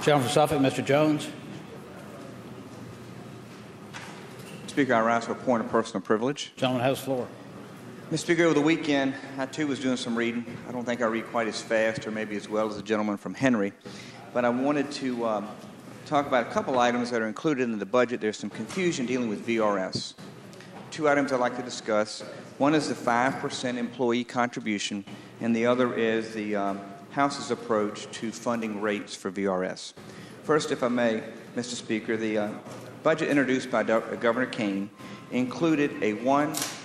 Gentleman from Suffolk, Mr. Jones. Speaker, I rise for a point of personal privilege. Gentleman has the floor. Mr. Speaker, over the weekend, I too was doing some reading. I don't think I read quite as fast or maybe as well as the gentleman from Henry, but I wanted to talk about a couple items that are included in the budget. There's some confusion dealing with VRS. Two items I'd like to discuss. One is the 5% employee contribution, and the other is the House's approach to funding rates for VRS. First, if I may, Mr. Speaker, the budget introduced by Governor Kaine included a 1%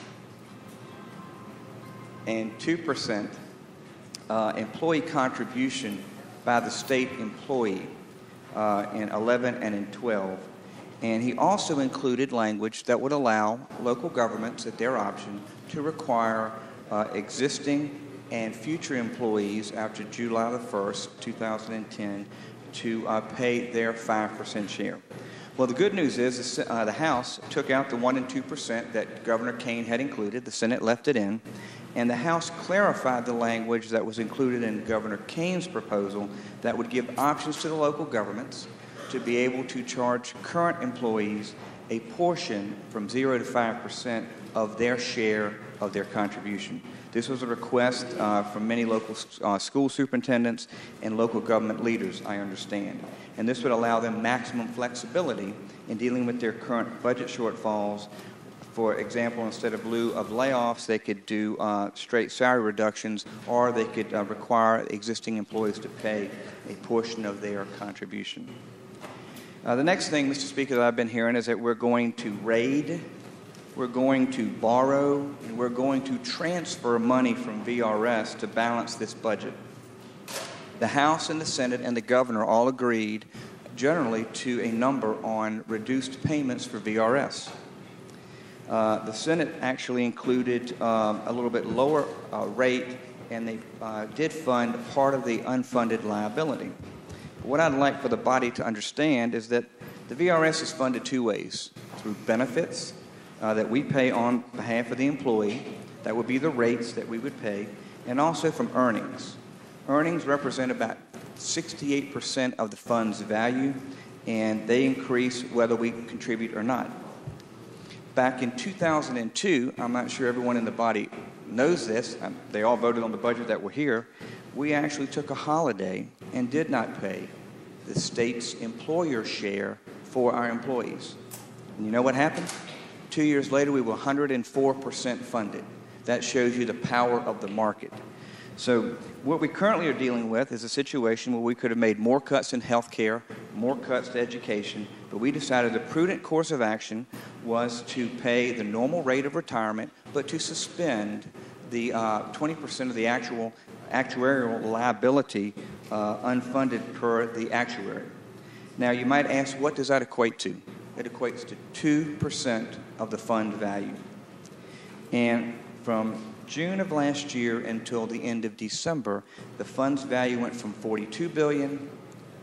and 2% employee contribution by the state employee in 11 and in 12. And he also included language that would allow local governments at their option to require existing and future employees after July the 1st, 2010, to pay their 5% share. Well, the good news is the House took out the 1% and 2% that Governor Kaine had included. The Senate left it in. And the House clarified the language that was included in Governor Kaine's proposal that would give options to the local governments to be able to charge current employees a portion from 0 to 5% of their share of their contribution. This was a request from many local school superintendents and local government leaders, I understand. And this would allow them maximum flexibility in dealing with their current budget shortfalls. For example, instead of lieu of layoffs, they could do straight salary reductions, or they could require existing employees to pay a portion of their contribution. The next thing, Mr. Speaker, that I've been hearing is that we're going to raid, we're going to borrow, and we're going to transfer money from VRS to balance this budget. The House and the Senate and the Governor all agreed generally to a number on reduced payments for VRS. The Senate actually included a little bit lower rate, and they did fund part of the unfunded liability. What I'd like for the body to understand is that the VRS is funded two ways: through benefits that we pay on behalf of the employee, that would be the rates that we would pay, and also from earnings. Earnings represent about 68% of the fund's value, and they increase whether we contribute or not. Back in 2002, I'm not sure everyone in the body knows this, they all voted on the budget that were here, we actually took a holiday and did not pay the state's employer share for our employees. And you know what happened? 2 years later, we were 104% funded. That shows you the power of the market. So what we currently are dealing with is a situation where we could have made more cuts in health care, more cuts to education, but we decided the prudent course of action was to pay the normal rate of retirement, but to suspend the 20% of the actuarial liability unfunded per the actuary. Now, you might ask, what does that equate to? It equates to 2% of the fund value. And from June of last year until the end of December, the fund's value went from $42 billion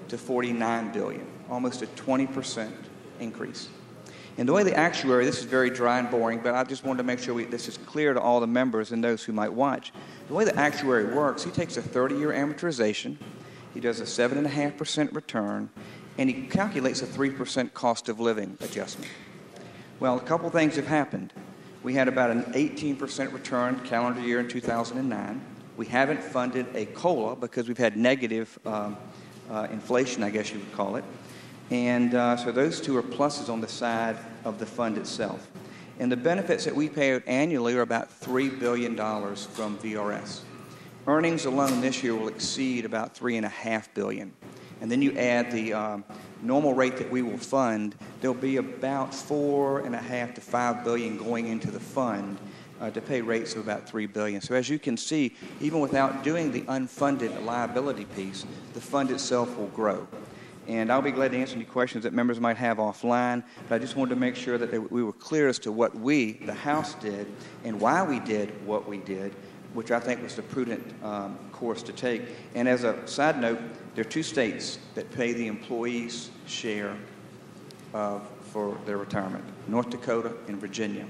to $49 billion, almost a 20% increase. And the way the actuary, this is very dry and boring, but I just wanted to make sure this is clear to all the members and those who might watch. The way the actuary works, he takes a 30-year amortization, he does a 7.5% return, and he calculates a 3% cost of living adjustment. Well, a couple things have happened. We had about an 18% return calendar year in 2009. We haven't funded a COLA because we've had negative inflation, I guess you would call it. And so those two are pluses on the side of the fund itself. And the benefits that we pay out annually are about $3 billion from VRS. Earnings alone this year will exceed about $3.5 billion. And then you add the normal rate that we will fund, there'll be about $4.5 to $5 billion going into the fund to pay rates of about $3 billion. So as you can see, even without doing the unfunded liability piece, the fund itself will grow. And I'll be glad to answer any questions that members might have offline, but I just wanted to make sure that we were clear as to what we, the House, did and why we did what we did, which I think was the prudent course to take. And as a side note, there are two states that pay the employees' share for their retirement: North Dakota and Virginia.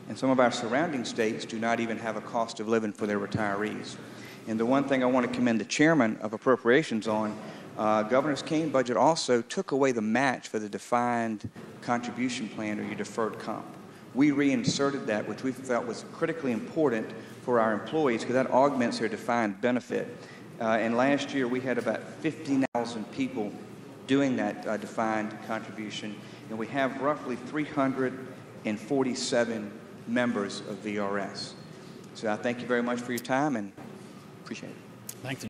And some of our surrounding states do not even have a cost of living for their retirees. And the one thing I want to commend the chairman of Appropriations on, Governor's Kaine budget also took away the match for the defined contribution plan or your deferred comp. We reinserted that, which we felt was critically important for our employees because that augments their defined benefit. And last year we had about 50,000 people doing that defined contribution, and we have roughly 347 members of VRS. So I thank you very much for your time and appreciate it. Thank you.